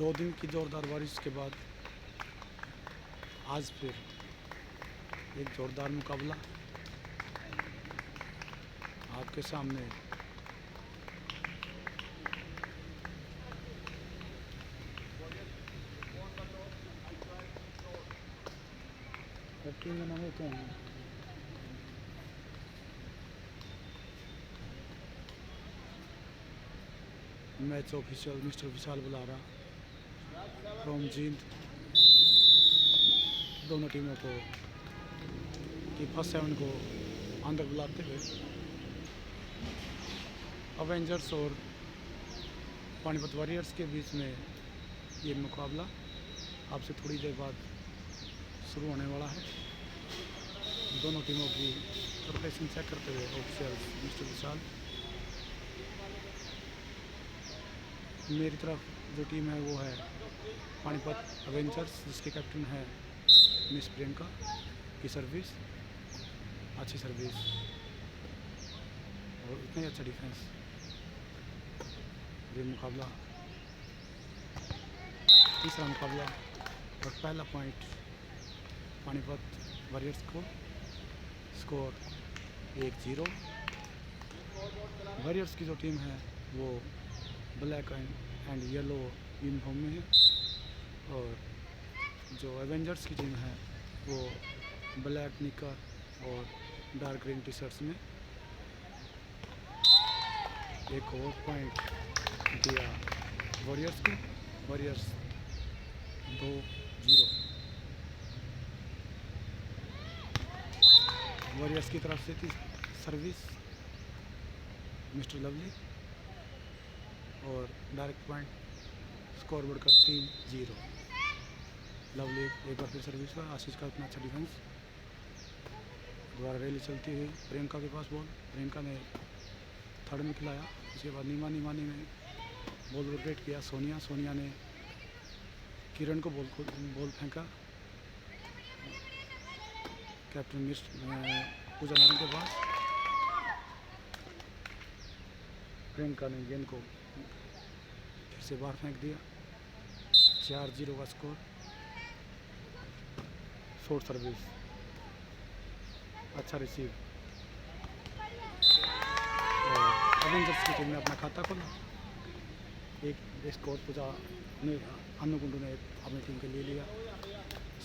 2 दिन की ज़ोरदार बारिश के बाद आज फिर एक ज़ोरदार मुकाबला आपके सामने। टीम का नाम क्या है? Match official mister Vishal Bulara from Jind दोनों टीमों को की फर्स्ट 7 को अंदर बुलाते हुए अवेंजर्स और पानीपत वॉरियर्स के बीच में ये मुकाबला आपसे थोड़ी देर बाद शुरू होने वाला है। दोनों टीमों की प्रिपरेशन चेक करते हुए ऑफिशियल मिस्टर विशाल। मेरी तरफ जो टीम है वो है पानीपत अवेंजर्स, जिसके कैप्टन है मिस प्रियंका की सर्विस, अच्छी सर्विस और उतना ही अच्छा डिफेंस। ये मुकाबला तीसरा मुकाबला और पहला पॉइंट पानीपत वॉरियर्स को, स्कोर 1-0। वॉरियर्स की जो टीम है वो ब्लैक एंड येलो यूनिफॉर्म में है और जो एवेंजर्स की टीम है वो ब्लैक निकर और डार्क ग्रीन टी शर्ट्स में। एक और पॉइंट दिया वॉरियर्स को, वॉरियर्स 2-0। वॉरियर्स की तरफ से थी सर्विस मिस्टर लवली और डायरेक्ट पॉइंट, स्कोर बढ़कर 3-0। लवली एक बार फिर सर्विस पर, आशीष का इतना अच्छा डिफेंस, दोबारा रैली चलती हुई प्रियंका के पास बॉल, प्रियंका ने थर्ड में खिलाया। उसके बाद नीमानी ने बॉल रोटेट किया, सोनिया ने किरण को बॉल फेंका कैप्टन मिस पूजा नारायण के पास। प्रियंका ने गेंद को फिर से बाहर फेंक दिया। 4-0 का स्कोर। शॉर्ट सर्विस, अच्छा रिसीव और एवेंजर्स की टीम ने अपना खाता खोला। एक स्कोर पूजा ने अन्नू कुंडू ने अपनी टीम के लिए लिया।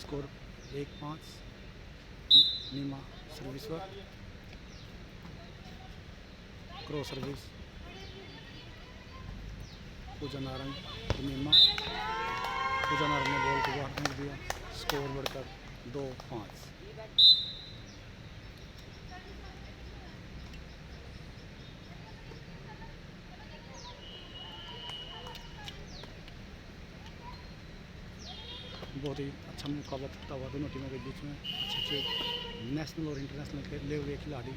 स्कोर 1-5। नीमा सर्विस पर, क्रॉस सर्विस पूजा नारंग, नीमा, पूजा नारंग ने बॉल को बाहर फेंक दिया। स्कोर बढ़कर 2-5। बहुत ही अच्छा मुकाबला चलता हुआ दोनों टीमों के बीच में। अच्छे नेशनल और इंटरनेशनल लेवल के खिलाड़ी।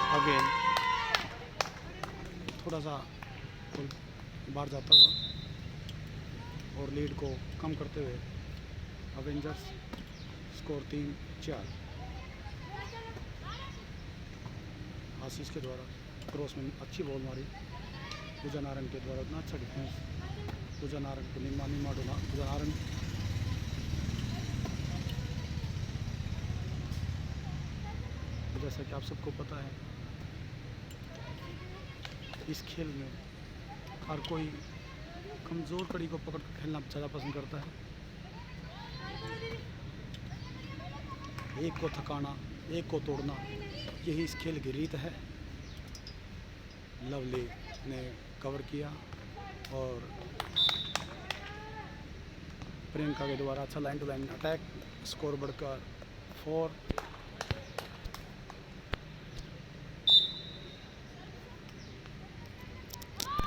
अगेन थोड़ा सा बाहर जाता हुआ और लीड को कम करते हुए अवेंजर्स, स्कोर 3-4। आशीष के द्वारा क्रॉस में अच्छी बॉल मारी, पूजा नारंग के द्वारा इतना अच्छा डिफेंस, पूजा नारंग को नीमा डोला पूजा नारंग। जैसा कि आप सबको पता है इस खेल में हर कोई कमज़ोर कड़ी को पकड़ कर खेलना ज़्यादा पसंद करता है। एक को थकाना, एक को तोड़ना, यही इस खेल की रीत है। लवली ने कवर किया और प्रियंका के द्वारा अच्छा line to line attack. Score बढ़कर 4।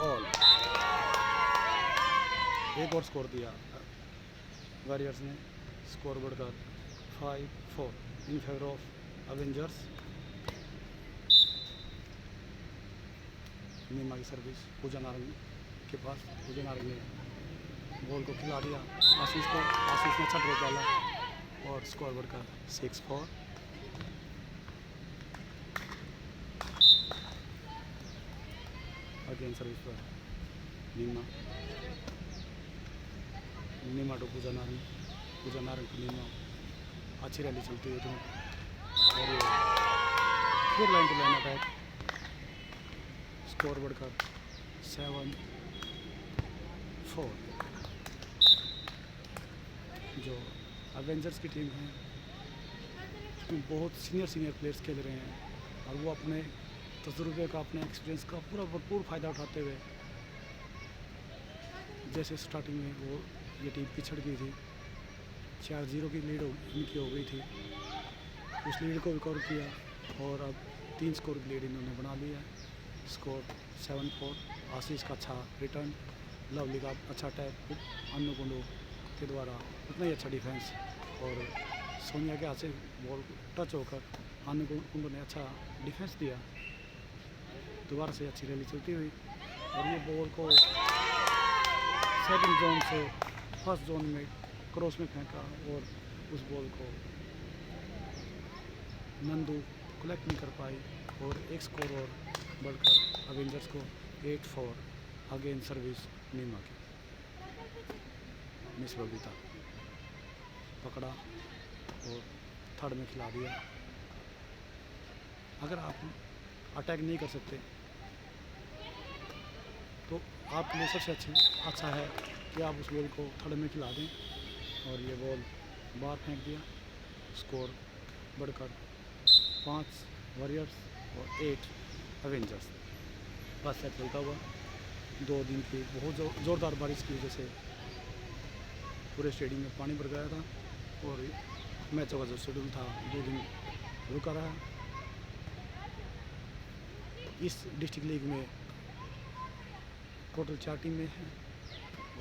ऑल। एक और स्कोर दिया वॉरियर्स ने, स्कोर बढ़कर 5-4 इन फेवर ऑफ अवेंजर्स। नीमा की सर्विस पूजा नारंग के पास, पूजा नारंग ने बॉल को खिला दिया आशीष को। आशीष ने अच्छा ड्रॉप डाला और स्कोर बढ़कर 6-4। अगेन सर्विस पर नीमा, नीमा टू पूजा नारंग की नीमा, अच्छी रैली चलती है तो। और ये फिर line to line attack, score बढ़कर 7-4। जो एवेंजर्स की टीम है उसमें बहुत सीनियर प्लेयर्स खेल रहे हैं और वो अपने तजुर्बे का, अपने एक्सपीरियंस का पूरा भरपूर फ़ायदा उठाते हुए, जैसे स्टार्टिंग में वो ये टीम पिछड़ गई थी, 4-0 की लीड इनकी हो गई थी, उस लीड को रिकवर किया और अब 3 स्कोर की लीड इन्होंने बना लिया है। स्कोर 7-4। आशीष का अच्छा रिटर्न, लवली का अच्छा अटैक, अन्नू कुंडू के द्वारा उतना ही अच्छा डिफेंस, और सोनिया के हाथ से बॉल टच होकर अन्नू कुंडू ने अच्छा डिफेंस दिया। दोबारा से अच्छी रैली चलती हुई और ये बॉल को सेकंड जोन से फर्स्ट जोन में क्रॉस में फेंका और उस बॉल को नंदू कलेक्ट नहीं कर पाई और एक स्कोर और बढ़कर अवेंजर्स को 8-4। अगेन सर्विस नीमा की, मिस बबीता पकड़ा और थर्ड में खिला दिया। अगर आप अटैक नहीं कर सकते तो आपके लिए सबसे अच्छा है कि आप उस बॉल को थर्ड में खिला दें, और ये बॉल बाहर फेंक दिया। स्कोर बढ़कर 5 वॉरियर्स और 8 एवेंजर्स। बस सेट चलता हुआ 2 दिन की बहुत ज़ोरदार बारिश की वजह से पूरे स्टेडियम में पानी भर गया था और मैचों का जो शेड्यूल था 2 दिन रुका रहा। इस डिस्ट्रिक्ट लीग में टोटल 4 टीमें हैं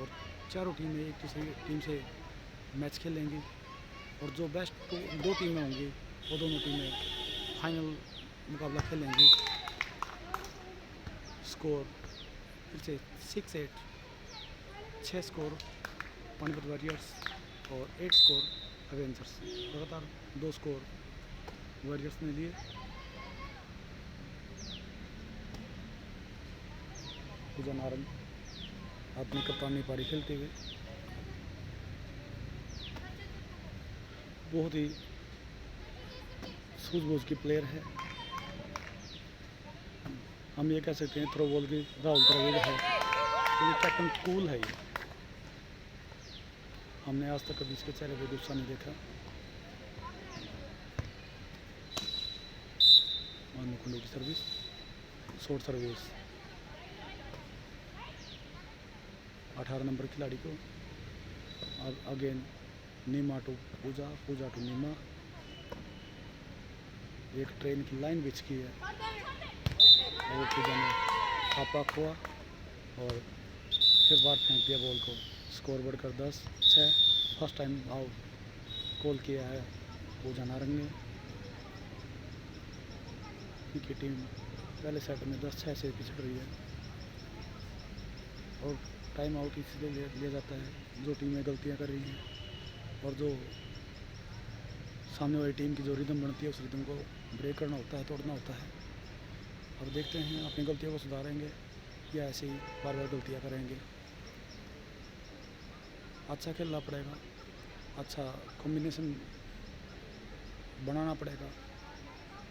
और चारों टीमें एक दूसरी टीम से मैच खेलेंगी और जो बेस्ट 2 टीमें होंगी वो दोनों टीमें फाइनल मुकाबला खेलेंगी। स्कोर फिर से 6-8, 6 स्कोर पानीपत वॉरियर्स और 8 स्कोर एवेंजर्स। लगातार 2 स्कोर वॉरियर्स ने लिए। पूजा नारंग अपनी कप्तानी पारी खेलते हुए बहुत ही सूझबूझ की प्लेयर है। हम ये कह सकते हैं थ्रो बॉल की राहुल द्रविड़ है, क्योंकि कैप्टन कूल है ये। हमने आज तक कभी इसके चेहरे पे गुस्सा नहीं देखा। मानू कुंडू की सर्विस, शॉर्ट सर्विस 18 नंबर खिलाड़ी को। अब again Neema to Pooja, Pooja to Neema. एक ट्रेन की लाइन बिछ की है और पूजा ने आपा खोआ और फिर बार फेंक दिया बॉल को। स्कोर बढ़कर 10-6। फर्स्ट टाइम आउट कॉल किया है पूजा नारंग ने। इनकी टीम पहले सेट में 10-6 से पिछड़ रही है और टाइम आउट इसलिए लिया जाता है जो टीमें गलतियां कर रही हैं और जो सामने वाली टीम की जो रिदम बनती है उस रिदम को ब्रेक करना होता है, तोड़ना होता है। अब देखते हैं अपनी गलतियों को सुधारेंगे या ऐसे ही बार बार गलतियाँ करेंगे। अच्छा खेलना पड़ेगा, अच्छा कॉम्बिनेशन बनाना पड़ेगा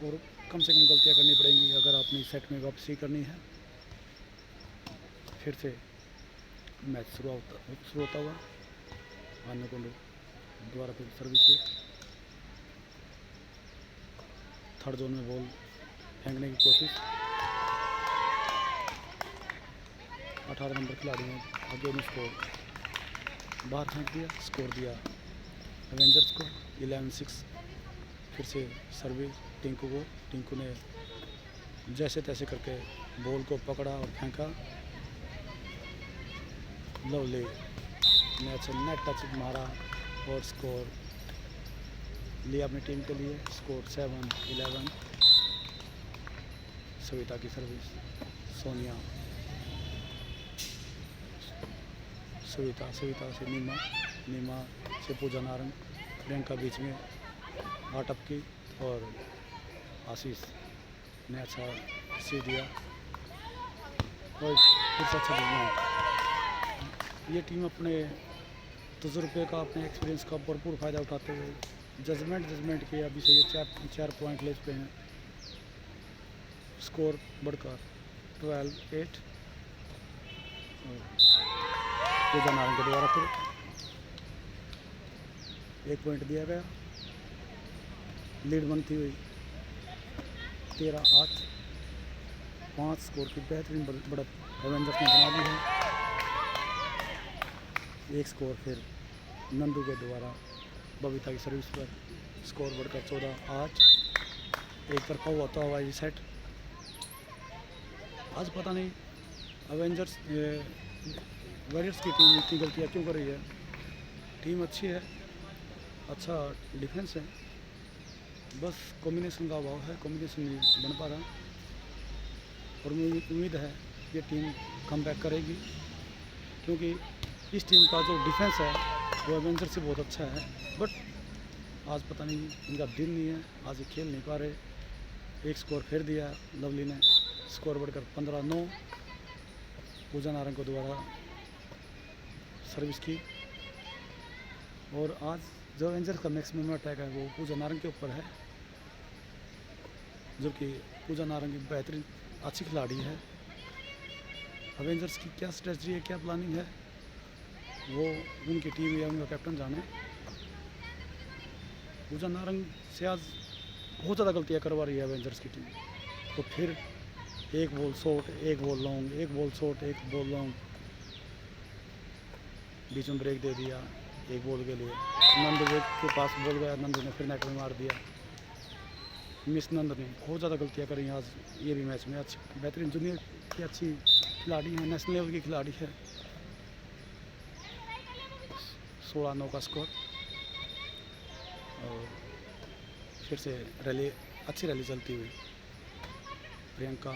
और कम से कम गलतियाँ करनी पड़ेंगी अगर अपनी सेट में वापसी करनी है। फिर से मैच शुरू होता हुआ अन्नू कुंडू दोबारा फिर सर्विस पे थर्ड जोन में बॉल फेंकने की कोशिश। 18 नंबर खिलाड़ी ने आगे उसको बाहर फेंक दिया। स्कोर दिया एवेंजर्स को 11-6। फिर से सर्विस टिंकू को। टिंकू ने जैसे तैसे करके बॉल को पकड़ा और फेंका। लवली ने अच्छा नेट टच मारा और स्कोर लिया अपनी टीम के लिए। स्कोर 7-11। सविता की सर्विस, सोनिया, सविता से नीमा, नीमा से पूजा नारंग, प्रियंका बीच में आटप की और आशीष ने अच्छा सी दिया। और फिर से अच्छा दिया। ये टीम अपने तजुर्बे का, अपने एक्सपीरियंस का भरपूर फ़ायदा उठाते हुए जजमेंट किया। अभी से ये चार पॉइंट ले पे हैं। स्कोर बढ़कर 12-8। पूजा नारंग के द्वारा फिर 1 पॉइंट दिया गया। लीड बनती हुई 13-8। 5 स्कोर की बेहतरीन बढ़त एवेंजर्स ने बना दी है। 1 स्कोर फिर नंदू के द्वारा बबीता की सर्विस पर स्कोर बढ़कर 14-8। एक तरफा हुआ था हवाई सेट। आज पता नहीं एवेंजर्स वॉरियर्स की टीम इतनी गलतियाँ क्यों कर रही है। टीम अच्छी है, अच्छा डिफेंस है, बस कॉम्बिनेशन का अभाव है, कॉम्बिनेशन नहीं बन पा रहा। और मुझे उम्मीद है ये टीम कम बैक करेगी, क्योंकि इस टीम का जो डिफेंस है वो एवेंजर्स से बहुत अच्छा है। बट आज पता नहीं इनका दिन नहीं है, आज ये खेल नहीं पा रहे। 1 स्कोर फिर दिया लवली ने। स्कोर बढ़कर 15-9। पूजा नारंग को द्वारा सर्विस की। और आज जो एवेंजर्स का मैक्सिमम अटैक है वो पूजा नारंग के ऊपर है, जो कि पूजा नारंग की बेहतरीन अच्छी खिलाड़ी है। एवेंजर्स की क्या स्ट्रेटजी है, क्या प्लानिंग है, वो उनकी टीम या उनका कैप्टन जाने। पूजा नारंग से आज बहुत ज़्यादा गलतियाँ करवा रही है एवेंजर्स की टीम। तो फिर 1 ball short, 1 ball long, 1 ball short, 1 ball long, बीच में ब्रेक दे दिया 1 बॉल के लिए। नंद के पास बॉल गया, नंद ने फिर नेट में मार दिया। मिस नंद ने बहुत ज़्यादा गलतियाँ करी आज ये भी मैच में। अच्छी बेहतरीन जूनियर की अच्छी खिलाड़ी है, नेशनल लेवल की खिलाड़ी है। 16-9 का स्कोर। और फिर से रैली, अच्छी रैली चलती हुई प्रियंका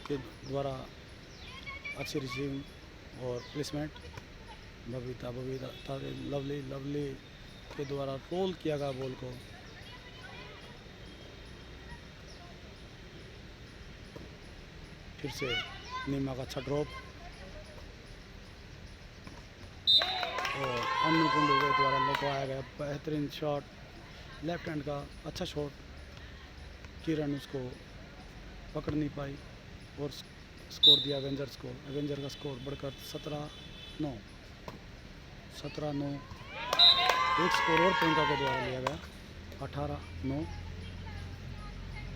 के द्वारा अच्छी रिसीविंग और प्लेसमेंट। बबीता लवली के द्वारा रोल किया गया बॉल को। फिर से नीमा का अच्छा ड्रॉप और अन्नू कुंडू के द्वारा लगवाया गया बेहतरीन शॉट, लेफ्ट हैंड का अच्छा शॉट। किरण उसको पकड़ नहीं पाई और स्कोर दिया एवेंजर्स को। एवेंजर का स्कोर बढ़कर 17-9। 17-9। 1 स्कोर और प्रियंका के द्वारा लिया गया 18-9।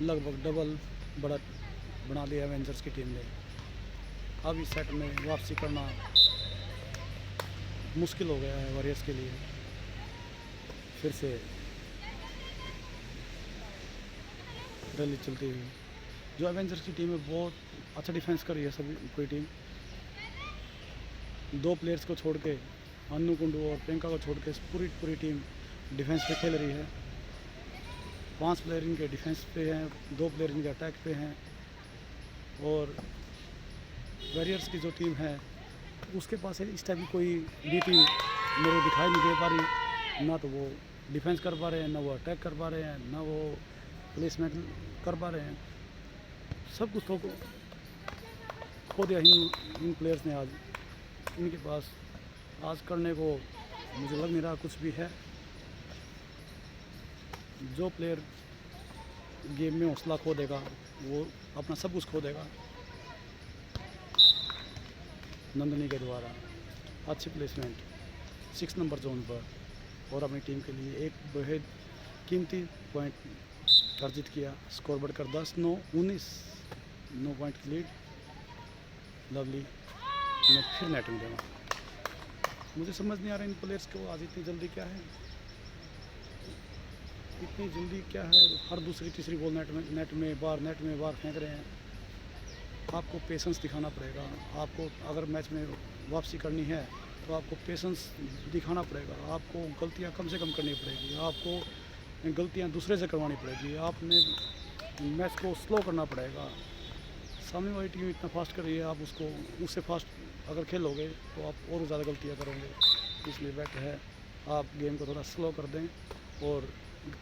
लगभग डबल बढ़त बना लिया एवेंजर्स की टीम ने। अब इस सेट में वापसी करना मुश्किल हो गया है वॉरियर्स के लिए। फिर से रैली चलती हुई जो एवेंजर्स की टीम है बहुत अच्छा डिफेंस कर रही है। सभी कोई टीम 2 प्लेयर्स को छोड़ के, अन्नू कुंडू और प्रियंका को छोड़ के पूरी टीम डिफेंस पे खेल रही है। 5 प्लेयर इनके डिफेंस पे हैं, 2 प्लेयर इनके अटैक पे हैं। और वॉरियर्स की जो टीम है उसके पास है इस टाइप की कोई भी टीम मेरे को दिखाई नहीं दे पा रही। ना तो वो डिफेंस कर पा रहे हैं, ना वो अटैक कर पा रहे हैं, ना वो प्लेसमेंट कर पा रहे हैं। सब कुछ तो खो दिया इन प्लेयर्स ने आज। इनके पास आज करने को मुझे लग नहीं रहा कुछ भी है। जो प्लेयर गेम में हौसला खो देगा वो अपना सब कुछ खो देगा। नंदनी के द्वारा अच्छी प्लेसमेंट 6 नंबर जोन पर और अपनी टीम के लिए एक बेहद कीमती पॉइंट अर्जित किया। स्कोर बढ़कर 10-9, 19। 9 पॉइंट की लीड। लवली ने फिर नेट में देना। मुझे समझ नहीं आ रहा इन प्लेयर्स को आज इतनी जल्दी क्या है, इतनी जल्दी क्या है। हर दूसरी तीसरी बॉल नेट में बार फेंक रहे हैं। आपको पेशेंस दिखाना पड़ेगा। आपको अगर मैच में वापसी करनी है तो आपको पेशेंस दिखाना पड़ेगा। आपको गलतियां कम से कम करनी पड़ेगी। आपको गलतियां दूसरे से करवानी पड़ेगी। आपने मैच को स्लो करना पड़ेगा। सामने वाली टीम इतना फास्ट कर रही है, आप उससे फास्ट अगर खेलोगे तो आप और ज़्यादा गलतियां करोगे। इसलिए बेटर है आप गेम को थोड़ा स्लो कर दें और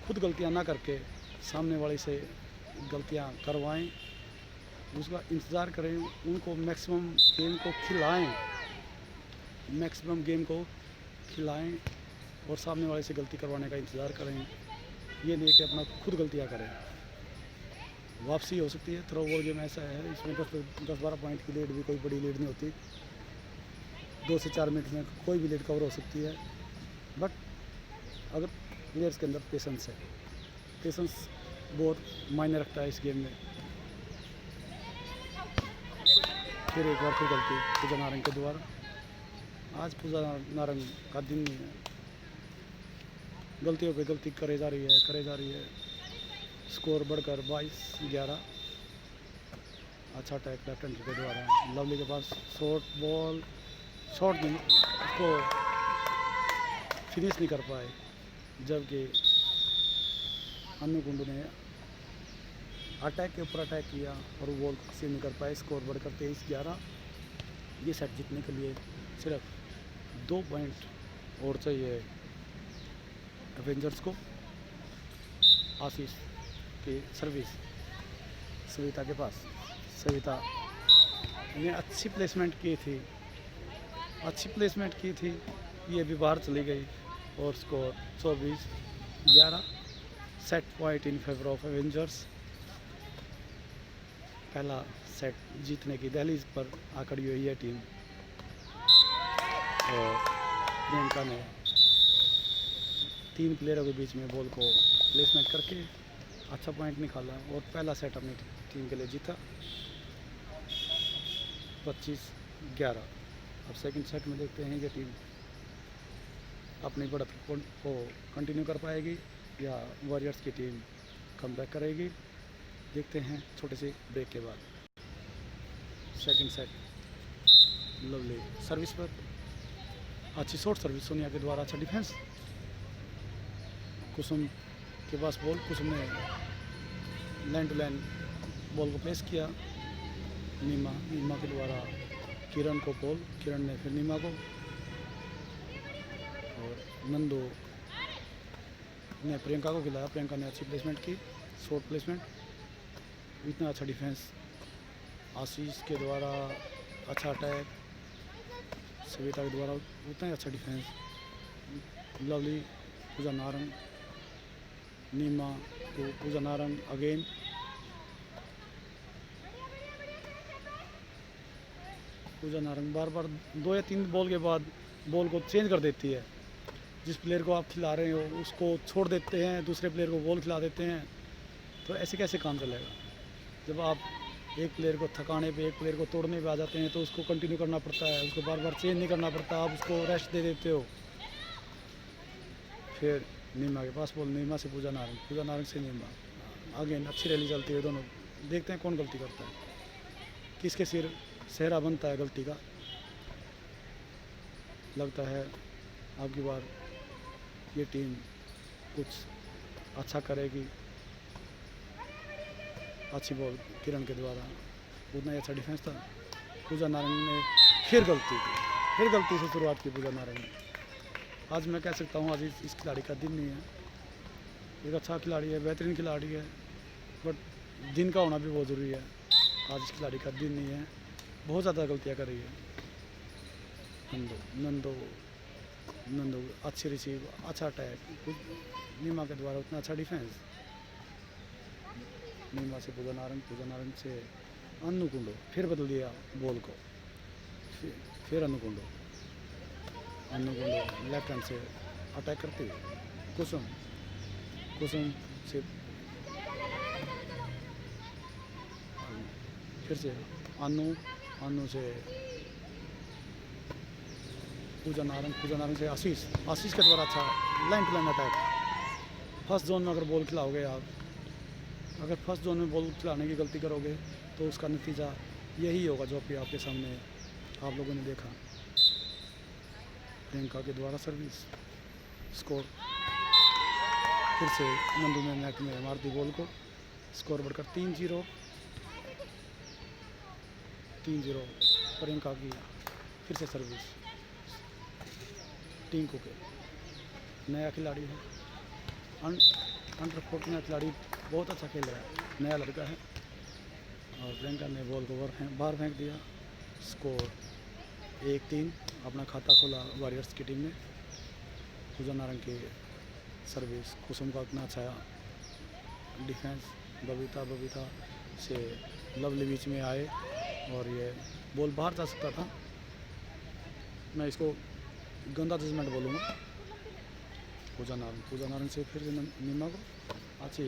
खुद गलतियां ना करके सामने वाले से गलतियां करवाएं। उसका इंतज़ार करें, उनको मैक्सिमम गेम को खिलाएं, मैक्सिमम गेम को खिलाएं और सामने वाले से गलती करवाने का इंतज़ार करें। ये नहीं कि अपना खुद गलतियाँ करें। वापसी हो सकती है। थ्रो बॉल गेम ऐसा है, इसमें 10-12 पॉइंट की लीड भी कोई बड़ी लीड नहीं होती। 2 से 4 मिनट में कोई भी लीड कवर हो सकती है, बट अगर प्लेयर्स के अंदर पेशेंस है, पेशेंस बहुत मायने रखता है इस गेम में। फिर एक बार फिर गलती पूजा नारंग के द्वारा। आज पूजा नारंग का दिन नहीं है, गलतियों पे गलती करे जा रही है। स्कोर बढ़कर 22-11। अच्छा अटैक लेफ्ट हैंडर के द्वारा। लवली के पास शॉर्ट बॉल, शॉर्ट नहीं, उसको फिनिश नहीं कर पाए, जबकि अन्नू कुंडू ने अटैक के ऊपर अटैक किया और वो बॉल सीव नहीं कर पाए। स्कोर बढ़कर 23-11। ये सेट जीतने के लिए सिर्फ 2 पॉइंट और चाहिए एवेंजर्स को। आशीष की सर्विस सविता के पास। सविता ने अच्छी प्लेसमेंट की थी, ये भी बाहर चली गई और score 24-11। Set point in favour of Avengers. पहला सेट जीतने की दहलीज पर आ खड़ी हुई है टीम, और प्रियंका ने 3 प्लेयरों के बीच में बॉल को प्लेसमेंट करके अच्छा पॉइंट निकाला और पहला सेट अपनी टीम के लिए जीता 25-11। अब सेकंड सेट में देखते हैं ये टीम अपनी बढ़त को कंटिन्यू कर पाएगी या वॉरियर्स की टीम कम बैक करेगी। देखते हैं छोटे से ब्रेक के बाद। सेकंड सेट लवली सर्विस पर, अच्छी शॉर्ट सर्विस सोनिया के द्वारा, अच्छा डिफेंस। कुसुम के पास बॉल, कुसुम ने लाइन टू लाइन बॉल को प्लेस किया। नीमा के द्वारा किरण को बॉल, किरण ने फिर नीमा को, और नंदू ने प्रियंका को खिलाया। प्रियंका ने अच्छी प्लेसमेंट की, शॉर्ट प्लेसमेंट। इतना अच्छा डिफेंस आशीष के द्वारा, अच्छा अटैक सविता के द्वारा, उतना ही अच्छा डिफेंस। लवली पूजा नारंग, नीमा को पूजा नारंग अगेन। पूजा नारंग बार बार 2 या 3 बॉल के बाद बॉल को चेंज कर देती है। जिस प्लेयर को आप खिला रहे हो उसको छोड़ देते हैं, दूसरे प्लेयर को बॉल खिला देते हैं, तो ऐसे कैसे काम चलेगा। जब आप एक प्लेयर को थकाने पे, एक प्लेयर को तोड़ने पे आ जाते हैं तो उसको कंटिन्यू करना पड़ता है, उसको बार बार चेंज नहीं करना पड़ता, आप उसको रेस्ट दे देते हो। फिर नीमा के पास बॉल, नीमा से पूजा नारंग, पूजा नारंग से नीमा। अगेन अच्छी रैली चलती है दोनों। देखते हैं कौन गलती करता है, किसके सिर सेहरा बनता है गलती का। लगता है आपकी बार ये टीम कुछ अच्छा करेगी। अच्छी बॉल किरण के द्वारा, उतना ही अच्छा डिफेंस था। पूजा नारंग ने फिर गलती से शुरुआत की पूजा नारंग ने। आज मैं कह सकता हूँ आज इस खिलाड़ी का दिन नहीं है। एक अच्छा खिलाड़ी है, बेहतरीन खिलाड़ी है, बट दिन का होना भी बहुत ज़रूरी है। आज इस खिलाड़ी का दिन नहीं है, बहुत ज़्यादा गलतियाँ कर रही है। नंदो अच्छी रिसीव, अच्छा अटैक, नीमा के द्वारा उतना अच्छा डिफेंस। नीमा से पूजा नारंग से अन्नू कुंडो, फिर बदल दिया बॉल को, फिर अन्नू कुंडो लेफ्ट हैंड से अटैक करती है। कुसुम से फिर से अन्नू से पूजा नारंग से आशीष के द्वारा अच्छा line to line attack. First zone में अगर बॉल खिलाओगे आप, अगर फर्स्ट जोन में बॉल खिलाने की गलती करोगे तो उसका नतीजा यही होगा जो कि आपके सामने आप लोगों ने देखा। प्रियंका के द्वारा सर्विस, स्कोर फिर से नंदू ने नेट में मार दी बॉल को। स्कोर बढ़कर 3-0। प्रियंका की फिर से सर्विस। टिंकू के नया खिलाड़ी है, अंडर 14 खिलाड़ी, बहुत अच्छा खेल रहा है, नया लड़का है। और प्रियंका ने बॉल को बाहर फेंक दिया। स्कोर 1-3। अपना खाता खोला वॉरियर्स की टीम ने। पूजा नारंग की सर्विस, कुसुम का इतना अच्छा डिफेंस, बबीता से लवली बीच में आए और ये बॉल बाहर जा सकता था। मैं इसको गंदा जजमेंट बोलूँगा। पूजा नारंग से फिर से नीमा को अच्छी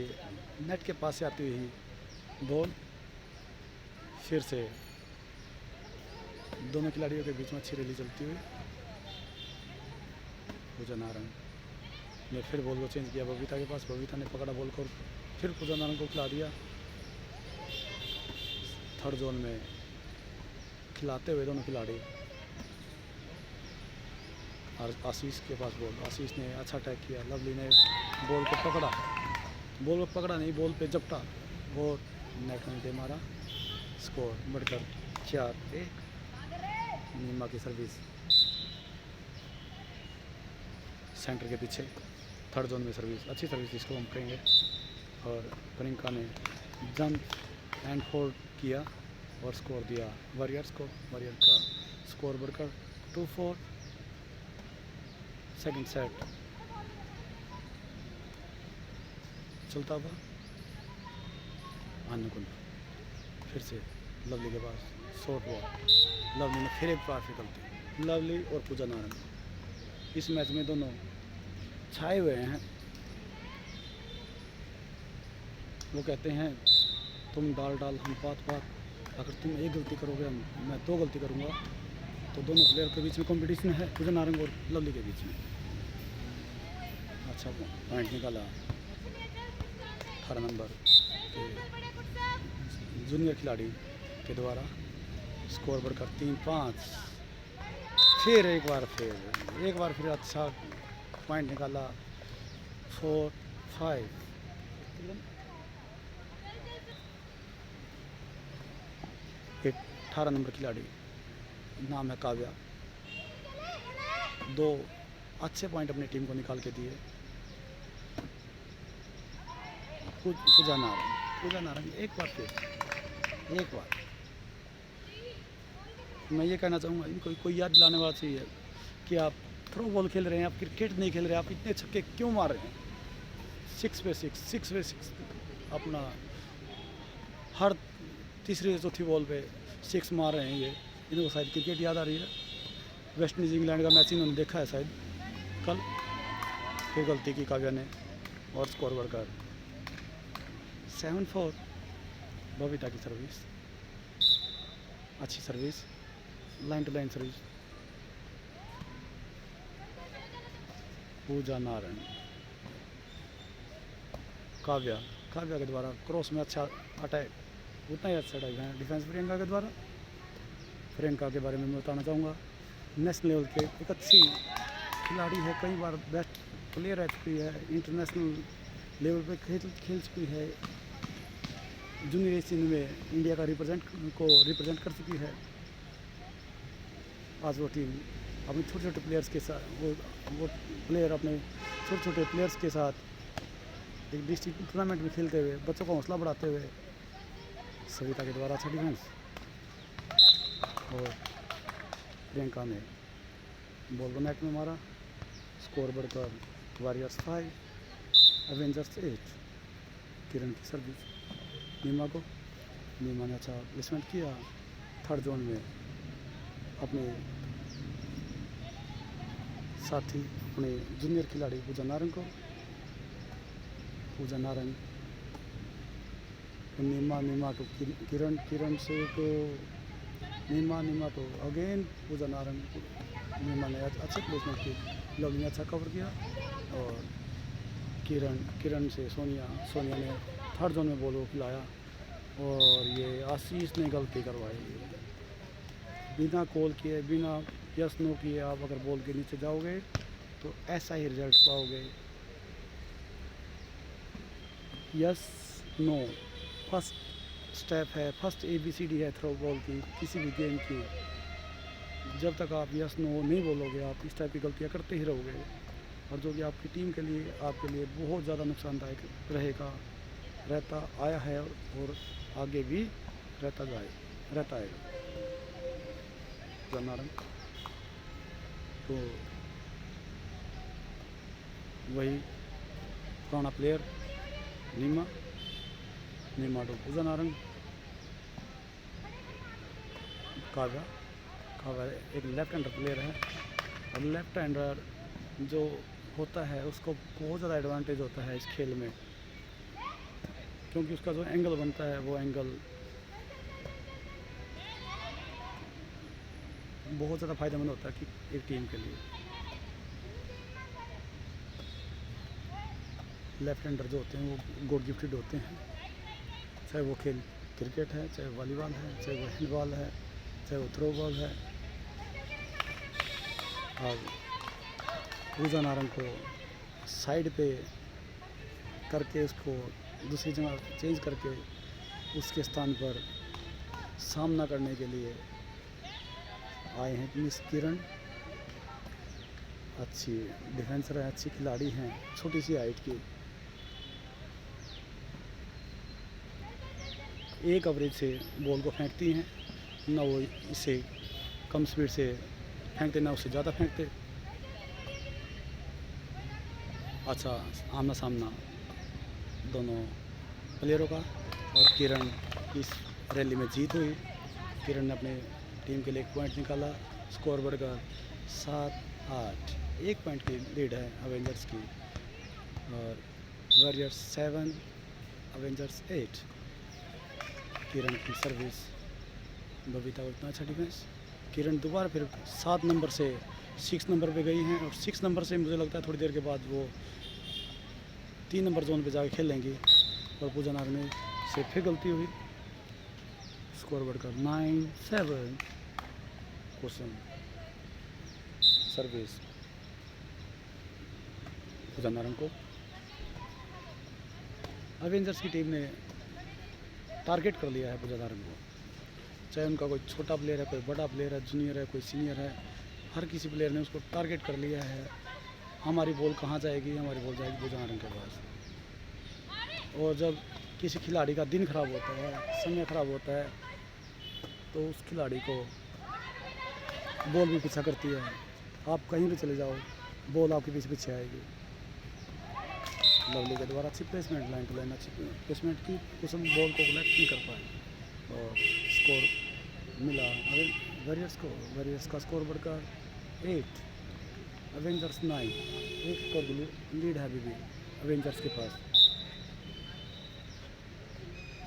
नेट के पास से आती हुई बॉल, फिर से दोनों खिलाड़ियों के बीच में अच्छी रैली चलती हुई। पूजा नारंग ने फिर बॉल को चेंज किया बबीता के पास। बबीता ने पकड़ा बॉल को, फिर पूजा नारंग को खिला दिया। थर्ड जोन में खिलाते हुए दोनों खिलाड़ी। और आशीष के पास बॉल, आशीष ने अच्छा अटैक किया। लवली ने बॉल को पकड़ा नहीं, बॉल पे झपटा और नेट में दे मारा। स्कोर बढ़कर 4-1। नीमा की सर्विस सेंटर के पीछे, थर्ड जोन में सर्विस, अच्छी सर्विस इसको हम कहेंगे। और प्रियंका ने जंप एंड फोल्ड किया और स्कोर दिया वॉरियर्स को। वॉरियर का स्कोर बढ़कर 2-4। सेकंड सेट चलता हुआ। अनुकुल फिर से लवली के पास शॉर्ट बॉल। लवली ने फिर एक बार गलती। लवली और पूजा नारंग इस मैच में दोनों छाए हुए हैं। वो कहते हैं तुम डाल हम पात। अगर तुम एक गलती करोगे मैं 2 गलती करूँगा। तो दोनों प्लेयर के बीच में कंपटीशन है, पूजा नारंग और लवली के बीच में। अच्छा पॉइंट निकाला 18 नंबर के जूनियर खिलाड़ी के द्वारा। स्कोर बढ़कर 3-5। फिर एक बार फिर अच्छा पॉइंट निकाला 4-5। एक 18 नंबर खिलाड़ी, नाम है काव्या, 2 अच्छे पॉइंट अपनी टीम को निकाल के दिए। पूजा नारंग एक बार मैं ये कहना चाहूँगा, इनको कोई याद दिलाने वाला चाहिए कि आप थ्रो बॉल खेल रहे हैं, आप क्रिकेट नहीं खेल रहे हैं, आप इतने छक्के क्यों मार रहे हैं। 6 पे 6 अपना हर तीसरी चौथी बॉल पे 6 मार रहे हैं। ये इनको शायद क्रिकेट याद आ रही है। वेस्ट इंडीज़ इंग्लैंड का मैच इन्होंने देखा है शायद कल। फिर गलती की काव्या ने और स्कोर बढ़कर 7-4। बबीता की सर्विस, अच्छी service, line to line service. Pooja Narang, Kavya के द्वारा क्रॉस में अच्छा अटैक, उतना ही अच्छा अटैक है डिफेंस प्रियंका के द्वारा। प्रियंका के बारे में मैं बताना चाहूँगा, नेशनल लेवल के एक अच्छी खिलाड़ी है, कई बार बेस्ट प्लेयर रह चुकी है, इंटरनेशनल लेवल पे खेल चुकी है, जूनियर एशियन में इंडिया का रिप्रेजेंट कर चुकी है। आज वो टीम अपने छोटे प्लेयर्स के साथ वो प्लेयर अपने छोटे प्लेयर्स के साथ एक डिस्ट्रिक्ट टूर्नामेंट में खेलते हुए बच्चों का हौसला बढ़ाते हुए। सविता के द्वारा अच्छा डिफेंस और प्रियंका ने बॉल को नेट में मारा। स्कोर बढ़कर वॉरियर्स 5 एवेंजर्स 8। किरण की सर्विस नीमा ने अच्छा प्लेसमेंट किया। थर्ड जोन में अपने साथी अपने जूनियर खिलाड़ी पूजा नारंग नीमा टू किरण से तो नीमा तो अगेन पूजा नारंग। नीमा ने अच्छे प्लेसमेंट की, लवली ने अच्छा कवर किया और किरण से सोनिया ने थर्ड जोन में बॉल को खिलाया और ये आशीष ने गलती करवाई। बिना कॉल किए, बिना यस नो किए आप अगर बॉल के नीचे जाओगे तो ऐसा ही रिजल्ट पाओगे। यस नो फर्स्ट स्टेप है, फर्स्ट ABCD है थ्रो बॉल की, किसी भी गेम की। जब तक आप यस नो नहीं बोलोगे आप इस टाइप की गलतियाँ करते ही रहोगे और जो कि आपकी टीम के लिए, आपके लिए बहुत ज़्यादा नुकसानदायक रहता आया है और आगे भी रहता है नारंग। तो वही पुराना प्लेयर नीमा तो पूजा नारंग। काव्या एक लेफ्ट हैंडर प्लेयर है, और लेफ्ट हैंडर जो होता है उसको बहुत ज़्यादा एडवांटेज होता है इस खेल में, क्योंकि उसका जो एंगल बनता है वो एंगल बहुत ज़्यादा फायदेमंद होता है कि एक टीम के लिए। लेफ्ट हैंडर जो होते हैं वो गॉड गिफ्टेड होते हैं, चाहे वो खेल क्रिकेट है, चाहे वॉलीबॉल है, चाहे वो हैंडबॉल है, चाहे वो थ्रो बॉल है। और पूजा नारंग को साइड पे करके उसको दूसरी जगह चेंज करके उसके स्थान पर सामना करने के लिए आए हैं मिस किरण। अच्छी डिफेंसर है, अच्छी खिलाड़ी हैं, छोटी सी हाइट की। एक एवरेज से बॉल को फेंकती हैं, ना वो इसे कम स्पीड से फेंकते ना उससे ज़्यादा फेंकते। अच्छा आमना सामना दोनों प्लेयरों का, और किरण इस रैली में जीत हुई। किरण ने अपने टीम के लिए 1 पॉइंट निकाला। स्कोर बढ़कर 7-8, 1 पॉइंट की लीड है अवेंजर्स की, और वॉरियर्स 7 अवेंजर्स 8। किरण की सर्विस, बबीता का इतना अच्छा डिफेंस। किरण दोबारा फिर 7 नंबर से 6 नंबर पे गई हैं, और 6 नंबर से मुझे लगता है थोड़ी देर के बाद वो 3 नंबर जोन पे जाके खेलेंगी। और पूजा नारंग से फिर गलती हुई, स्कोर बढ़कर 9-7। क्वेश्चन सर्विस पूजा नारंग को। अवेंजर्स की टीम ने टारगेट कर लिया है पूजा नारंग को, चाहे उनका कोई छोटा प्लेयर है, कोई बड़ा प्लेयर है, जूनियर है, कोई सीनियर है, हर किसी प्लेयर ने उसको टारगेट कर लिया है। हमारी बॉल कहाँ जाएगी, हमारी बॉल जाएगी पूजा नारंग के पास। और जब किसी खिलाड़ी का दिन खराब होता है, समय खराब होता है, तो उस खिलाड़ी को बॉल भी पीछा करती है। आप कहीं भी चले जाओ, बॉल आपके पीछे पीछे आएगी। लवली के द्वारा अच्छी प्लेसमेंट, लाइन टू लाइन अच्छी प्लेसमेंट की, कुछ बॉल को कलेक्ट नहीं कर पाए, और स्कोर मिला वॉरियर्स को। वॉरियर्स का स्कोर बढ़कर 8 अवेंजर्स 9। एक स्कोर की लीड है अभी भी अवेंजर्स के पास।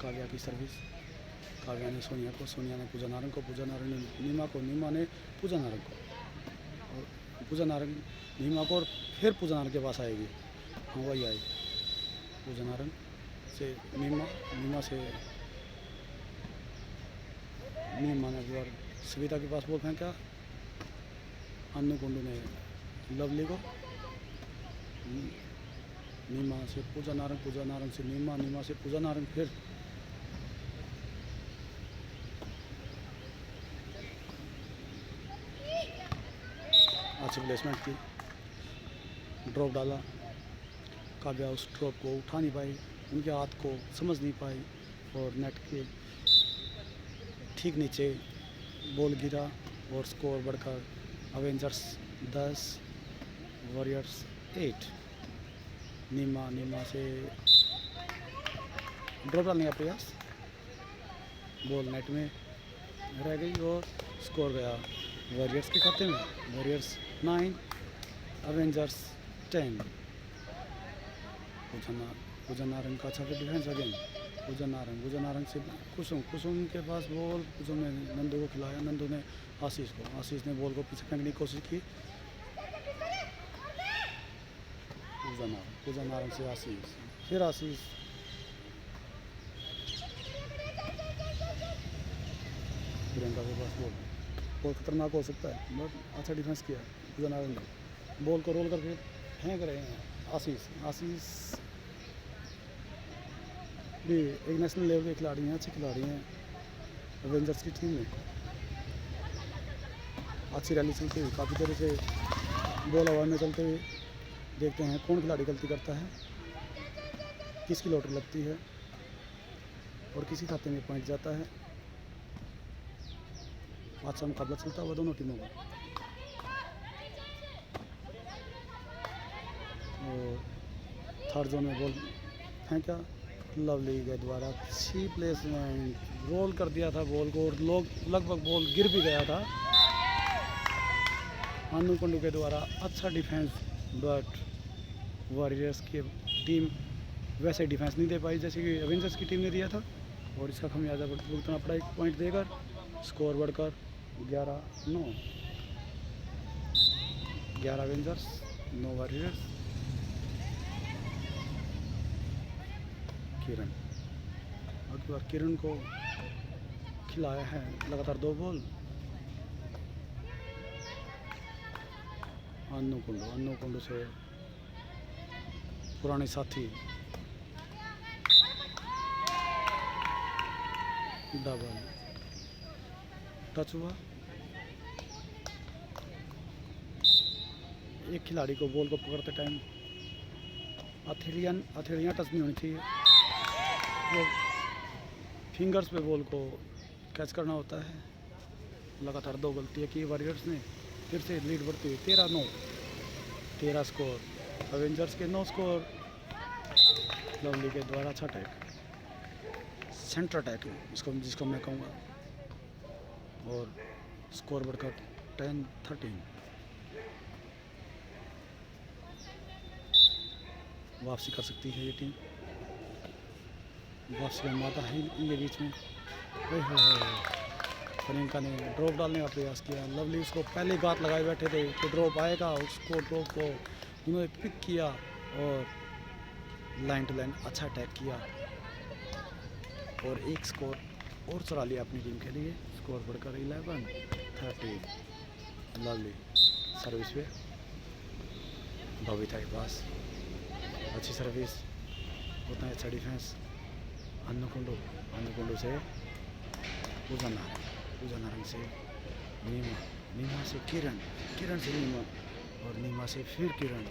काव्या की सर्विस, काव्या ने सोनिया को, सोनिया ने पूजा नारंग को, पूजा नारंग ने नीमा को, नीमा ने पूजा नारंग को, और पूजा नारंग नीमा को, और फिर पूजा नारंग के पास आएगी। हाँ वही आई पूजा नारंग से नीमा, नीमा से नीमा ने बार सविता के पास बॉल फेंका। अन्नू कुंडू ने लवली को, नीमा से पूजा नारंग, पूजा नारंग से नीमा, नीमा से पूजा नारंग, फिर अच्छी प्लेसमेंट की, ड्रॉप डाला। काव्या उस ड्रॉप को उठा नहीं पाई, उनके हाथ को समझ नहीं पाई, और नेट के ठीक नीचे बॉल गिरा, और स्कोर बढ़कर अवेंजर्स 10 वॉरियर्स 8। नीमा से ड्रॉप डालने का प्रयास, बॉल नेट में रह गई, और स्कोर गया वॉरियर्स के खाते में। Warriors 9 Avengers 10। पूजा नारंग का अच्छा डिफेंस अगेन। पूजा नारंग से कुसुम के पास बॉल, कुसुम ने नंदू को खिलाया, नंदू ने आशीष को, आशीष ने बॉल को पीछे फेंकने की कोशिश की। पूजा नारंग से आशीष, फिर आशीष, प्रियंका के पास बॉल, बहुत खतरनाक हो सकता है, बट अच्छा डिफेंस किया पूजा नारंग ने। बॉल को रोल करके फेंक रहे हैं आशीष भी एक नेशनल लेवल के खिलाड़ी हैं, अच्छे खिलाड़ी हैं अवेंजर्स की टीम में। अच्छी रैली चलती हुई, काफ़ी देर से बॉल हवा में चलते हुए, देखते हैं कौन खिलाड़ी गलती करता है, किसकी लॉटरी लगती है, और किसी खाते में पॉइंट जाता है। आज सा मुकाबला चलता हुआ दोनों टीमों का। और थर्ड जोन में बॉल फेंका, लवली के द्वारा अच्छी प्लेसमेंट, रोल कर दिया था बॉल को और लोग लगभग बॉल गिर भी गया था। अनु कुंडू के द्वारा अच्छा डिफेंस, बट वॉरियर्स की टीम वैसे डिफेंस नहीं दे पाई जैसे कि एवेंजर्स की टीम ने दिया था, और इसका खमियाजा भुगतना पड़ा 1 पॉइंट देकर। स्कोर बढ़कर 11-9, 11 एवेंजर्स 9 वॉरियर्स। किरण, अगली बार किरण को खिलाया है लगातार 2 बॉल। अन्नू कुंडू से पुराने साथी, डबल टच हुआ। एक खिलाड़ी को बॉल को पकड़ते टाइम हथेलियाँ टच नहीं होनी चाहिए, वो फिंगर्स पे बॉल को कैच करना होता है। लगातार 2 गलतियाँ की वॉरियर्स ने, फिर से लीड बढ़ती हुई 13-9, 13 स्कोर एवेंजर्स के, 9 स्कोर लवली के द्वारा। अच्छा अटैक, सेंटर अटैक जिसको मैं कहूँगा, और स्कोर बढ़कर 10-13। वापसी कर सकती है ये टीम, वापसी में माता है इनके बीच में। प्रियंका ने ड्रॉप डालने का प्रयास किया, लवली उसको पहले गात लगाए बैठे थे कि ड्रॉप आएगा, उसको ड्रॉप को उन्होंने पिक किया और लाइन टू लाइन अच्छा अटैक किया और 1 स्कोर और चला लिया अपनी टीम के लिए। स्कोर बढ़कर 11-13। लवली सर्विस पे बबीता के पास अच्छी सर्विस, उतना अच्छा डिफेंस। अन्नू कुंडू से पूजा नारंग से नीमा से किरण से नीमा, और नीमा से फिर किरण।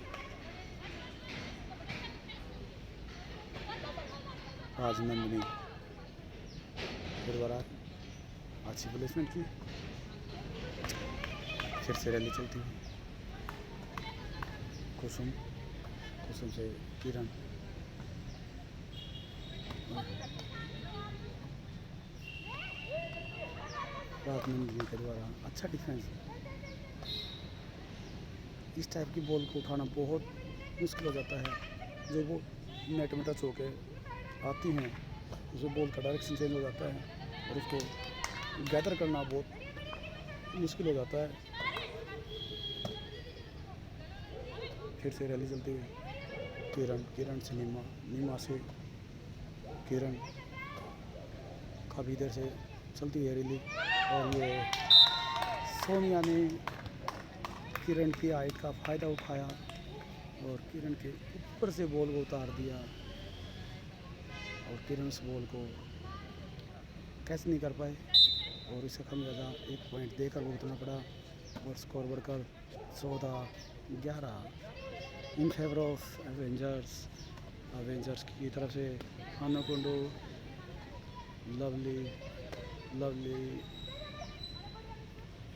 राजनंदिनी फिर दोबारा अच्छी प्लेसमेंट की, फिर से रैली चलती हुई। कुसुम से किरण, राजनंदिनी के द्वारा अच्छा डिफेंस। इस टाइप की बॉल को उठाना बहुत मुश्किल हो जाता है, जो वो नेट में टच होके आती हैं उससे बॉल का डायरेक्शन चेंज हो जाता है और उसको गैदर करना बहुत मुश्किल हो जाता है। फिर से रैली चलती हुई किरण से नीमा से किरण, काफ़ी इधर से चलती है रैली, और ये सोनिया ने किरण की हाइट का फ़ायदा उठाया और किरण के ऊपर से बॉल को उतार दिया, और किरण उस बॉल को कैच नहीं कर पाए और इसका खमियाजा 1 पॉइंट देकर भुगतना पड़ा। और स्कोर बढ़कर 14-11 इन फेवर ऑफ एवेंजर्स की तरफ से। अनु कुंडू, लवली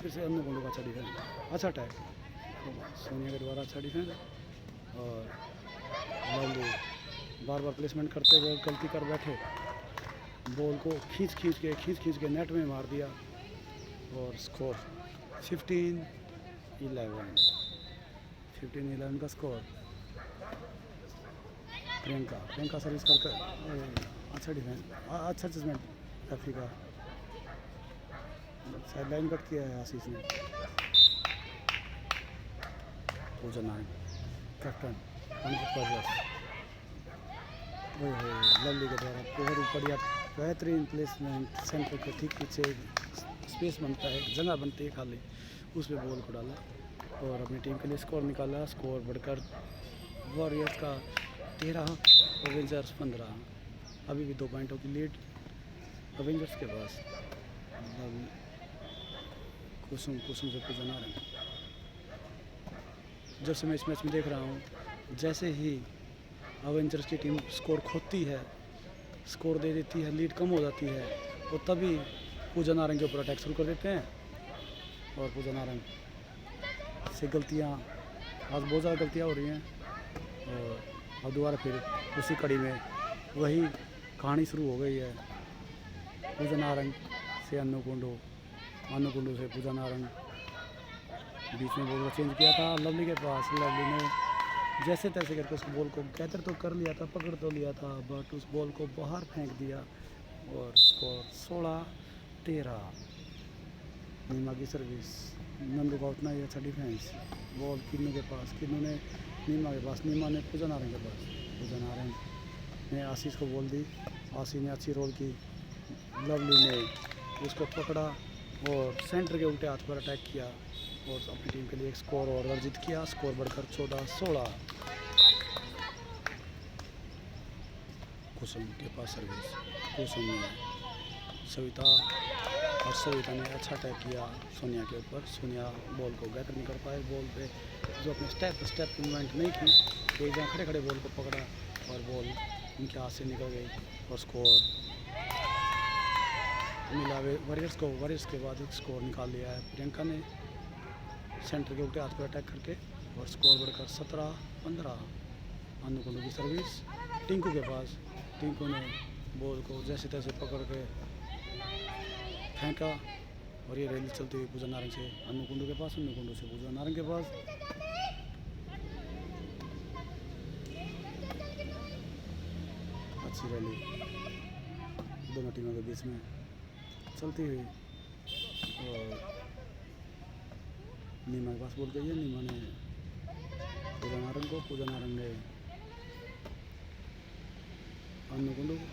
फिर से अनु कुंडू का अच्छा डिफेंस, अच्छा अटैक, सोनिया के द्वारा अच्छा डिफेंस, और लवली बार प्लेसमेंट करते हुए गलती कर बैठे, बॉल को खींच के नेट में मार दिया और स्कोर 15-11 का स्कोर। प्रियंका सर्विस कर अच्छा डिफेंस, अच्छा जजमेंट काफ़ी का, साइड लाइन कट किया है आशीष ने। पूजा नारायण कैप्टन लवली के द्वारा बहुत बढ़िया बेहतरीन प्लेसमेंट, सेंटर के ठीक पीछे स्पेस बनता है, जगह बनती है खाली, उस पर बॉल को डाला और अपनी टीम के लिए स्कोर निकाला। स्कोर बढ़कर वॉरियर्स का 13, एवेंजर्स 15। अभी भी 2 पॉइंटों की लीड एवेंजर्स के पास। कुसुम से पूजा नारायण, जब से मैं इस मैच में देख रहा हूँ, जैसे ही एवेंजर्स की टीम स्कोर खोती है, स्कोर दे देती है, लीड कम हो जाती है, और तभी पूजा नारंग के ऊपर अटैक शुरू कर देते हैं और पूजा नारंग से गलतियाँ, आज बहुत ज़्यादा गलतियाँ हो रही हैं। और अब दोबारा फिर उसी कड़ी में वही कहानी शुरू हो गई है। पूजा नारंग से अन्नूकुंडू, अन्नूकुंडू से पूजा नारंग, बीच में बॉल को चेंज किया था लवली के पास। लवली ने जैसे तैसे करके उस बॉल को गैदर तो कर लिया था, पकड़ तो लिया था, बट उस बॉल को बाहर फेंक दिया और स्कोर 16-13। नीमा की सर्विस, नंदू का उतना ही अच्छा डिफेंस। बॉल किन्नू के पास, किन्नू ने नीमा के पास, नीमा ने पूजा नारंग के पास। पूजा नारंग ने आशीष को बॉल दी, आशीष ने अच्छी रोल की। लवली ने उसको पकड़ा और सेंटर के उल्टे हाथ पर अटैक किया और अपनी टीम के लिए एक स्कोर और अर्जित किया। स्कोर बढ़कर 14-16। कुसुम के पास सर्विस, कुसुम ने सविता, और सविता ने अच्छा अटैक किया सोनिया के ऊपर। सोनिया बॉल को गैदर नहीं कर पाए। बॉल पे जो अपने स्टेप मूवमेंट नहीं की, एक जहाँ खड़े खड़े बॉल को पकड़ा और बॉल उनके हाथ से निकल गई और स्कोर मिला वॉरियर्स को। वॉरियर्स के बाद एक स्कोर निकाल लिया है प्रियंका ने सेंटर के उल्टे हाथ पर अटैक करके और स्कोर बढ़कर 17-15। अन्नूकुंडू की सर्विस टिंकू के पास, टिंकू ने बॉल को जैसे तैसे पकड़ के फेंका और ये रैली चलती हुई पूजा नारंग से अन्नूकुंडू के पास, अन्नूकुंडू से पूजा नारंग के पास। अच्छी रैली दोनों टीमों के बीच में चलती हुई और नीमा के पास बॉल गई है। नीमा ने पूजा नारंग को, पूजा नारंग ने अन्नूकुंडू को।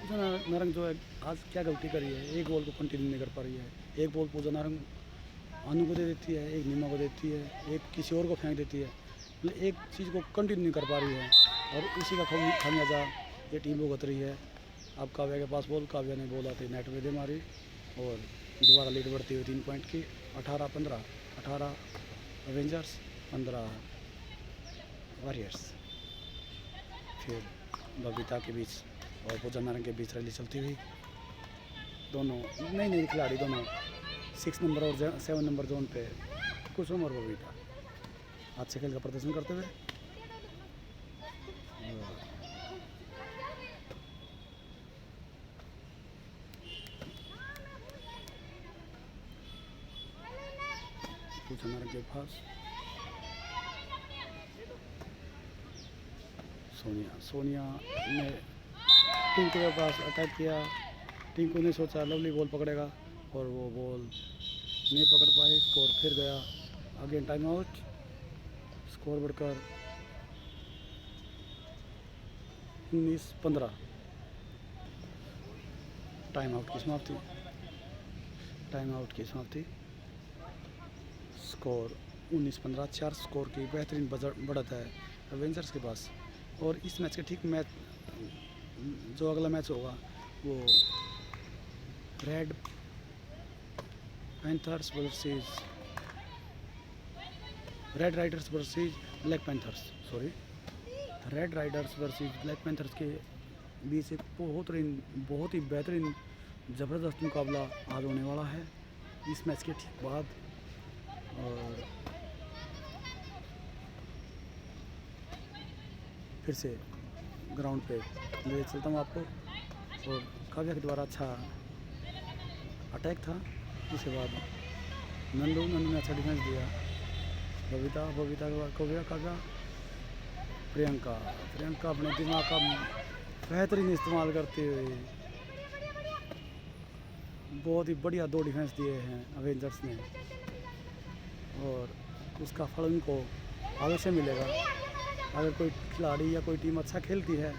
पूजा नारंग जो है आज क्या गलती करी है, एक बॉल को कंटिन्यू नहीं कर पा रही है। एक बॉल पूजा नारंग अनु को दे देती है, एक नीमा को देती है, एक किसी और को फेंक देती है। मतलब एक चीज़ को कंटिन्यू नहीं कर पा रही है और उसी का खामियाजा ये टीम भुगत रही है। अब काव्या के पास बॉल, काव्या ने बॉल आते नेट में दे मारी और दोबारा लीड बढ़ती हुई 3 पॉइंट की। 18-15, 18 एवेंजर्स, 15 वॉरियर्स। फिर बबीता के बीच और पूजा नारंग के बीच रैली चलती हुई। दोनों नई नई खिलाड़ी, दोनों 6 नंबर और 7 नंबर जोन पे कुसुम और बबीता अच्छे खेल का प्रदर्शन करते हुए। पूजा नारंग के पास सोनिया, सोनिया ने टिंकू के पास अटैक किया। टिंकू ने सोचा लवली बॉल पकड़ेगा और वो बॉल नहीं पकड़ पाए। स्कोर फिर गया अगेन टाइम आउट। स्कोर बढ़कर 19-15। टाइम आउट की समाप्ति, टाइम आउट की समाप्ति। स्कोर 19-15। 4 स्कोर की बेहतरीन बढ़त है एवेंजर्स के पास। और इस मैच के ठीक मैच जो अगला मैच होगा वो red panthers versus red Riders versus black panthers, sorry red Riders versus black panthers के बीच एक बहुत ही बेहतरीन ज़बरदस्त मुकाबला आज होने वाला है इस मैच के ठीक बाद। और फिर से ग्राउंड पे ले चलता हूँ आपको। और काव्या के द्वारा अच्छा अटैक था, उसके बाद नंदू ने अच्छा डिफेंस दिया। बबीता के बाद काव्या, प्रियंका अपने दिमाग का बेहतरीन इस्तेमाल करते हुए बहुत ही बढ़िया 2 डिफेंस दिए हैं अवेंजर्स ने और उसका फल उनको अवश्य मिलेगा। अगर कोई खिलाड़ी या कोई टीम अच्छा खेलती है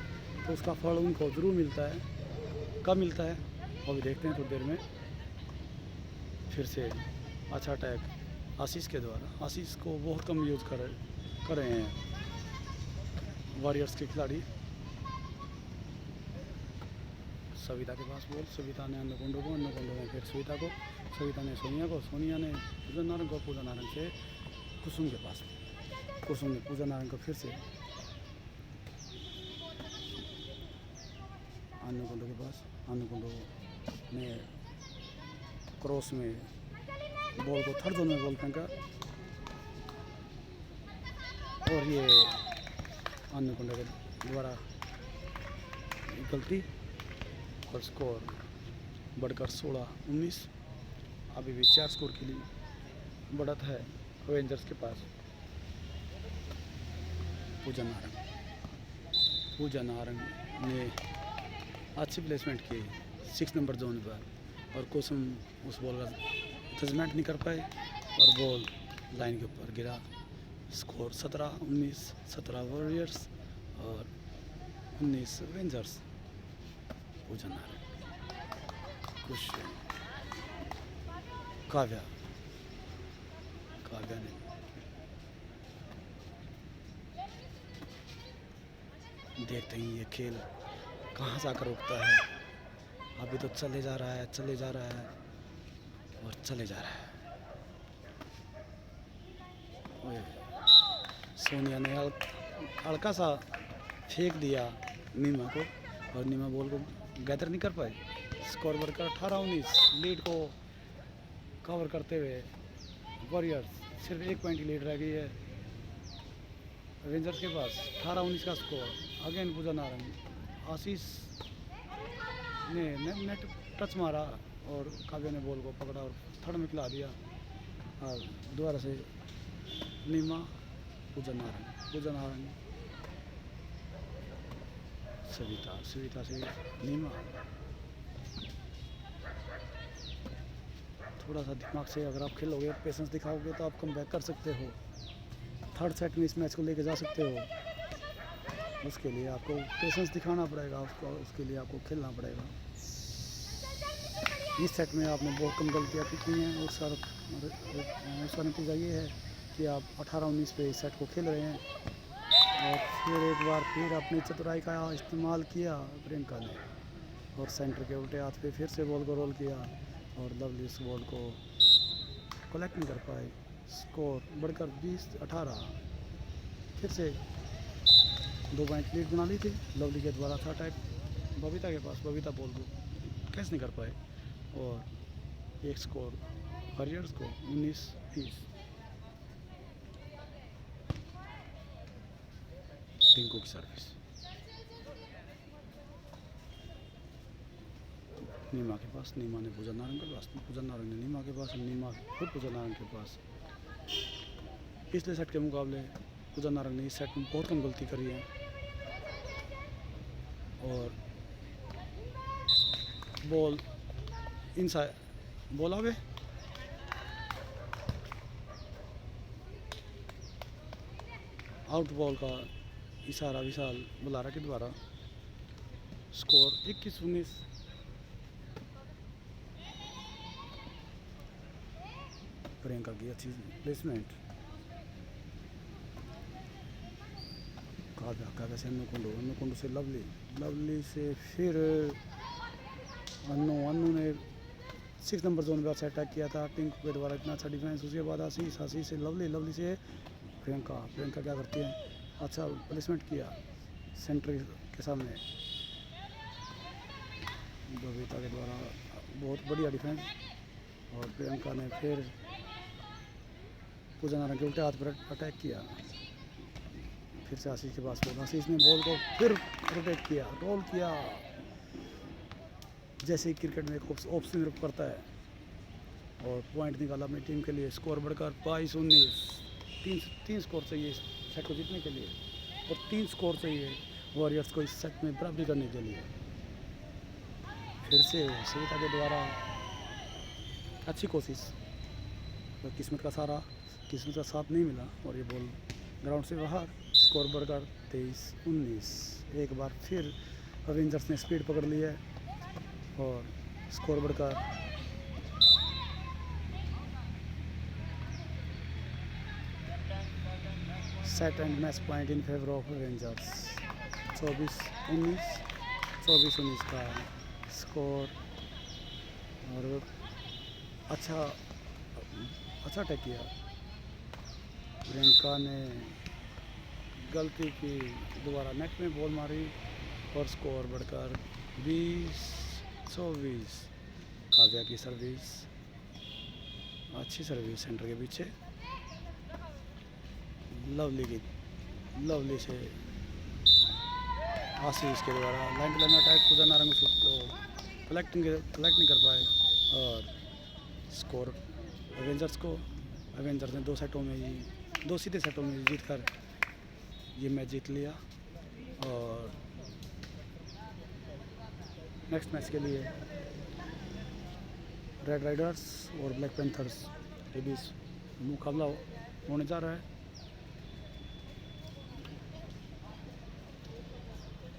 तो उसका फल उनको ज़रूर मिलता है। कब मिलता है वो भी देखते हैं थोड़ी देर में। फिर से अच्छा अटैक आशीष के द्वारा, आशीष को बहुत कम यूज़ कर रहे हैं वॉरियर्स के खिलाड़ी। सविता के पास बॉल, सविता ने अन्नूकुंडू को, अन्नूकुंडू ने फिर सविता को, सविता ने सोनिया को, सोनिया ने पूजा नारंग को, पूजा नारंग से कुसुम के पास, कुसुम ने पूजा नारंग को फिर से अन्नूकुंडू के पास, अन्नूकुंडू ने क्रॉस में बॉल को थर्ड जोन में बॉल फेंका और ये अन्नपूर्णा के द्वारा गलती और स्कोर बढ़कर 16-19। अभी भी 4 स्कोर के लिए बढ़त है अवेंजर्स के पास। पूजा नारंग ने अच्छी प्लेसमेंट की 6 नंबर जोन पर और कुसुम उस बॉल का जजमेंट नहीं कर पाए और बॉल लाइन के ऊपर गिरा। स्कोर 17-19, 17 वॉरियर्स और 19 अवेंजर्स। पूजा नारंग खुश काव्या ने देखते ही ये खेल कहाँ जाकर रुकता है। अभी तो चले जा रहा है और चले जा रहा है। सोनिया ने हल्का सा फेंक दिया नीमा को और नीमा बॉल को गैदर नहीं कर पाई। स्कोर बढ़कर 18-19। लीड को कवर करते हुए वॉरियर्स सिर्फ 1 पॉइंट की लीड रह गई है अवेंजर्स के पास। 18-19 का स्कोर। अगेन पूजा नारंग। आशीष ने नेट टच मारा और काव्या ने बॉल को पकड़ा और थर्ड में खिला दिया। और दोबारा से नीमा पूजा नारंग सविता से नीमा। थोड़ा सा दिमाग से अगर आप खेलोगे, पेशेंस दिखाओगे तो आप कम बैक कर सकते हो। थर्ड सेट में इस मैच को लेके जा सकते हो। उसके लिए आपको पेशेंस दिखाना पड़ेगा, उसके लिए आपको खेलना पड़ेगा। इस सेट में आपने बहुत कम गलतियाँ की हैं। उसका नतीजा ये है कि आप 18-19 पे इस सेट को खेल रहे हैं। और फिर एक बार फिर अपनी चतुराई का इस्तेमाल किया प्रियंका ने और सेंटर के उल्टे हाथ पे फिर से बॉल को रोल किया और लवली इस बॉल को कलेक्ट नहीं कर पाए। स्कोर बढ़कर 20-18। फिर से 2 पॉइंट लीड बना ली थी लवली के द्वारा। था अटैक बबीता के पास। बबीता बॉल को कैच नहीं कर पाए और एक स्कोर वॉरियर्स को 19-20। टिंकू की सर्विस। नीमा के पास। नीमा ने पूजा नारंग के पास। पूजा नारंग ने नीमा के पास। नीमा खुद पूजा नारंग के पास। पिछले सेट के मुकाबले पूजा नारंग ने इस सेट में बहुत कम गलती करी है और बॉल इनसाइड बॉल आवे आउट बॉल का इशारा विशाल बुलारा के द्वारा। स्कोर 21-19। प्रियंका की अच्छी प्लेसमेंट। काव्या से अन्नू से लवली से फिर अन्नू ने 6 नंबर जोन पर अटैक किया था टिंकू के द्वारा। इतना अच्छा डिफेंस। उसके बाद आशीष से लवली से प्रियंका क्या करती है, अच्छा प्लेसमेंट किया सेंटर के सामने। बबीता के द्वारा बहुत बढ़िया डिफेंस और प्रियंका ने फिर पूजा नारंग के उल्टे हाथ पर अटैक किया। फिर से आशीष के पास बॉल। आशीष ने बॉल को फिर रोटेट किया, रोल किया जैसे ही क्रिकेट में एक ऑप्शन करता है और पॉइंट निकाला अपनी टीम के लिए। स्कोर बढ़कर 22-19। 3 स्कोर चाहिए इस सेट को जीतने के लिए और 3 स्कोर चाहिए वॉरियर्स को इस सेट में बराबरी करने के लिए। फिर से सविता के द्वारा अच्छी कोशिश पर किस्मत का साथ नहीं मिला और ये बॉल ग्राउंड से बाहर। स्कोर बढ़कर 23-19। एक बार फिर अवेंजर्स ने स्पीड पकड़ ली है और स्कोर बढ़कर 7 and match point in favour of Avengers. 24-19 का स्कोर और अच्छा अटैक किया। प्रियंका ने गलती की, दोबारा नेट में बॉल मारी और स्कोर बढ़कर 20-24। काव्या की सर्विस। अच्छी सर्विस सेंटर के पीछे। लवली से आशीष के द्वारा लाइन टू लाइन अटैक पूजा नारंग को कलेक्ट नहीं कर पाए और स्कोर एवेंजर्स ने 2 सीधे सेटों में जीत कर ये मैच जीत लिया। और नेक्स्ट मैच के लिए रेड राइडर्स और ब्लैक पैंथर्स के बीच मुकाबला होने जा रहा है।